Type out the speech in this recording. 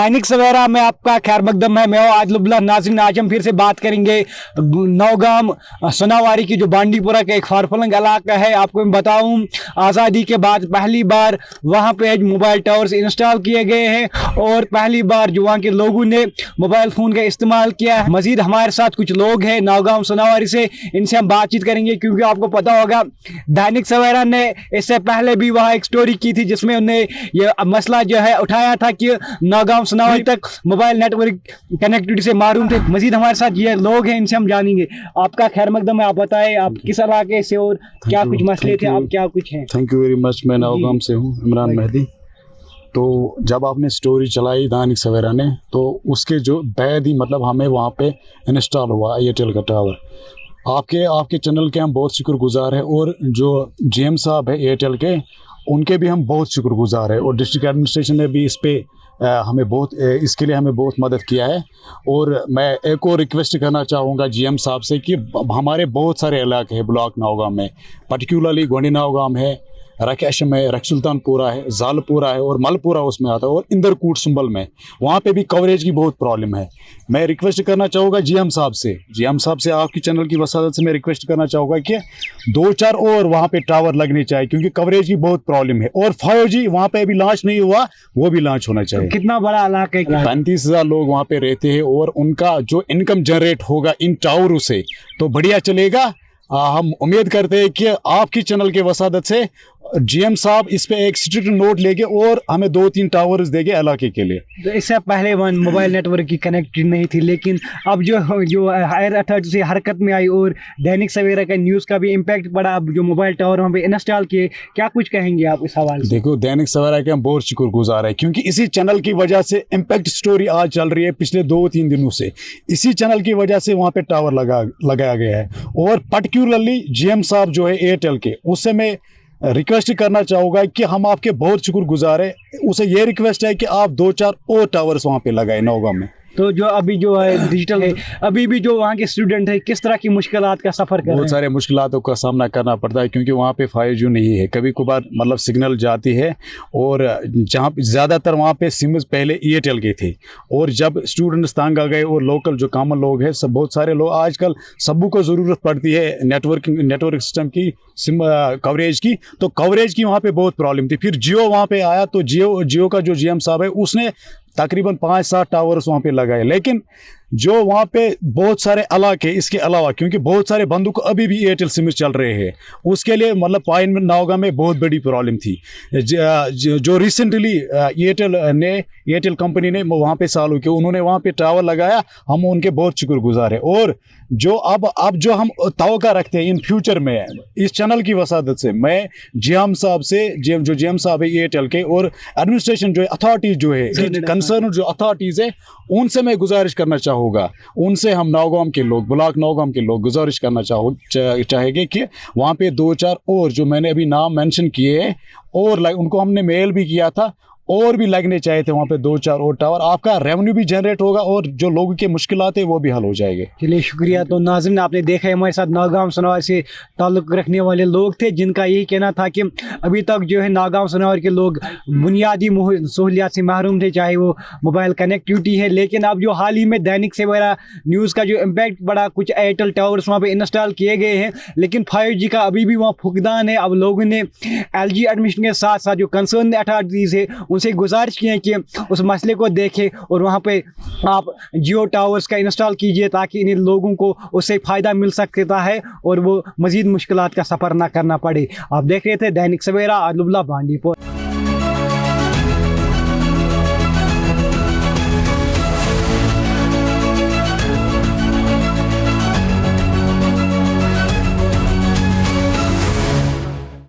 दैनिक सवेरा में आपका खैर मकदम है। मैं हूं आदिलुल्लाह। नाज़रीन, आज हम फिर से बात करेंगे नौगाम सोनावारी की जो बांडीपुरा का एक फारफलंग इलाका है। आपको मैं बताऊं, आज़ादी के बाद पहली बार वहां पे मोबाइल टावर्स इंस्टॉल किए गए हैं और पहली बार जो वहाँ के लोगों ने मोबाइल फ़ोन का इस्तेमाल किया है। मज़ीद हमारे साथ कुछ लोग हैं नौगाम सोनावारी से, इनसे हम बातचीत करेंगे क्योंकि आपको पता होगा दैनिक सवेरा ने इससे पहले भी वहाँ एक स्टोरी की थी जिसमें उन्हें ये मसला जो है उठाया था कि नौगाम सोनावारी तक मोबाइल नेटवर्क कनेक्टिविटी से मारूम थे। मजीद हमारे साथ ये लोग हैं, इनसे हम जानेंगे। आपका खैर मकदम है, आप बताएं आप किस इलाके से और क्या कुछ मसले थे, आप क्या कुछ हैं। Thank you very much. मैं नौगाम से हूँ, इमरान मेहदी। तो जब आपने स्टोरी चलाई दैनिक सवेरा ने, तो उसके जो बैद ही मतलब हमें वहाँ पे इंस्टॉल हुआ एयरटेल का टावर। आपके चैनल के हम बहुत शुक्रगुजार हैं और जो GM साहब है एयरटेल के, उनके भी हम बहुत शुक्रगुजार हैं। और डिस्ट्रिक्ट एडमिनिस्ट्रेशन ने भी इस पे इसके लिए हमें बहुत मदद किया है। और मैं एक और रिक्वेस्ट करना चाहूँगा GM साहब से कि हमारे बहुत सारे इलाके हैं ब्लॉक नौगाम में, पर्टिकुलरली गोंडी नौगाम है, रकेशम है, रखसुल्तानपुरा है, जालपुरा है और मलपुरा उसमें आता है, और इंदरकूट सुंबल में वहाँ पे भी कवरेज की बहुत प्रॉब्लम है। मैं रिक्वेस्ट करना चाहूँगा GM साहब से आपकी चैनल की वसादत से मैं रिक्वेस्ट करना चाहूँगा कि 2-4 और वहाँ पे टावर लगने चाहिए क्योंकि कवरेज की बहुत प्रॉब्लम है। और 5G वहाँ पे अभी लॉन्च नहीं हुआ, वो भी लॉन्च होना चाहिए। कितना बड़ा इलाका है? 35,000 लोग वहाँ पे रहते हैं और उनका जो इनकम जनरेट होगा इन टावरों से तो बढ़िया चलेगा। हम उम्मीद करते हैं कि आपकी चैनल के वसादत से GM साहब इस पे एक स्ट्रिक्ट नोट लेंगे और हमें 2-3 टावर्स देंगे इलाके के लिए। तो इससे पहले मोबाइल नेटवर्क की कनेक्टिविटी नहीं थी, लेकिन अब जो हायर अथॉरिटी से हरकत में आई और दैनिक सवेरा का न्यूज़ का भी इम्पैक्ट पड़ा, अब जो मोबाइल टावर वहाँ पे इंस्टॉल किए, क्या कुछ कहेंगे आप इस हवाले से? देखो, दैनिक सवेरा के हम बहुत शुक्रगुजार है क्योंकि इसी चैनल की वजह से इम्पैक्ट स्टोरी आज चल रही है पिछले 2-3 दिनों से। इसी चैनल की वजह से वहाँ पे टावर लगाया गया है। और पर्टिकुलरली GM साहब जो है एयरटेल के, उससे मैं रिक्वेस्ट करना चाहूँगा कि हम आपके बहुत शुक्रगुजार है। उसे ये रिक्वेस्ट है कि आप 2-4 और टावर्स वहाँ पे लगाए नौगाम में। तो जो अभी जो है डिजिटल है, अभी भी जो वहाँ के स्टूडेंट है किस तरह की मुश्किलात का सफ़र कर रहे हैं? बहुत सारे मुश्किलातों का सामना करना पड़ता है क्योंकि वहाँ पे 5G नहीं है। कभी कभार मतलब सिग्नल जाती है और जहाँ ज़्यादातर वहाँ पे सिम पहले एयरटेल के थे और जब स्टूडेंट्स तंग आ गए और लोकल जो कॉमन लोग हैं, सब बहुत सारे लोग आजकल सबू को ज़रूरत पड़ती है नेटवर्क सिस्टम की, सिम कवरेज की, तो कवरेज की वहाँ पे बहुत प्रॉब्लम थी। फिर जियो वहाँ पे आया तो जियो का जो GM साहब है उसने तकरीबन 5-7 टावर्स वहाँ पे लगाए। लेकिन जो वहाँ पे बहुत सारे इलाके इसके अलावा, क्योंकि बहुत सारे बंदों को अभी भी एयरटेल सिम चल रहे हैं, उसके लिए मतलब पाइन नौगाम में बहुत बड़ी प्रॉब्लम थी। जो रिसेंटली एयरटेल कंपनी ने वहाँ पे चालू किया, उन्होंने वहाँ पे टावर लगाया, हम उनके बहुत शुक्रगुजार हैं। और जो अब जो हम तवक्का रखते हैं इन फ्यूचर में इस चैनल की वसादत से, मैं GM साहब से जो GM साहब है एयरटेल के और एडमिनिस्ट्रेशन जो है, अथॉरिटीज़ जो है, कंसर्न जो अथॉरिटीज़ है, उनसे मैं गुजारिश करना चाहूँगा, उनसे हम नौगाम के लोग, ब्लॉक नौगाम के लोग गुजारिश करना चाहेंगे कि वहाँ पे 2-4 और जो मैंने अभी नाम मेंशन किए हैं और उनको हमने मेल भी किया था, और भी लगने चाहिए थे वहाँ पे 2-4 और टावर। आपका रेवेन्यू भी जनरेट होगा और जो लोगों की मुश्किलात है वो भी हल हो जाएंगे। चलिए, शुक्रिया। तो नाज़रीन, आपने देखा है हमारे साथ नौगाम सोनावारी से ताल्लुक़ रखने वाले लोग थे जिनका यही कहना था कि अभी तक जो है नौगाम सोनावारी के लोग बुनियादी सहूलियात से महरूम थे, चाहे वो मोबाइल कनेक्टिविटी है। लेकिन अब जो हाल ही में दैनिक सवेरा न्यूज़ का जो इम्पैक्ट पड़ा, कुछ एयरटेल टावर्स वहाँ पर इंस्टॉल किए गए हैं, लेकिन 5G का अभी भी वहाँ फुकदान है। अब लोगों ने LG एडमिशन के साथ साथ जो कंसर्न अथॉरिटीज़ है उनसे गुजारिश की है कि उस मसले को देखें और वहाँ पे आप जियो टावर्स का इंस्टॉल कीजिए ताकि इन लोगों को उससे फ़ायदा मिल सकता है और वो मज़ीद मुश्किलात का सफ़र ना करना पड़े। आप देख रहे थे दैनिक सवेरा, आदिलुल्लाह, बांडीपुर।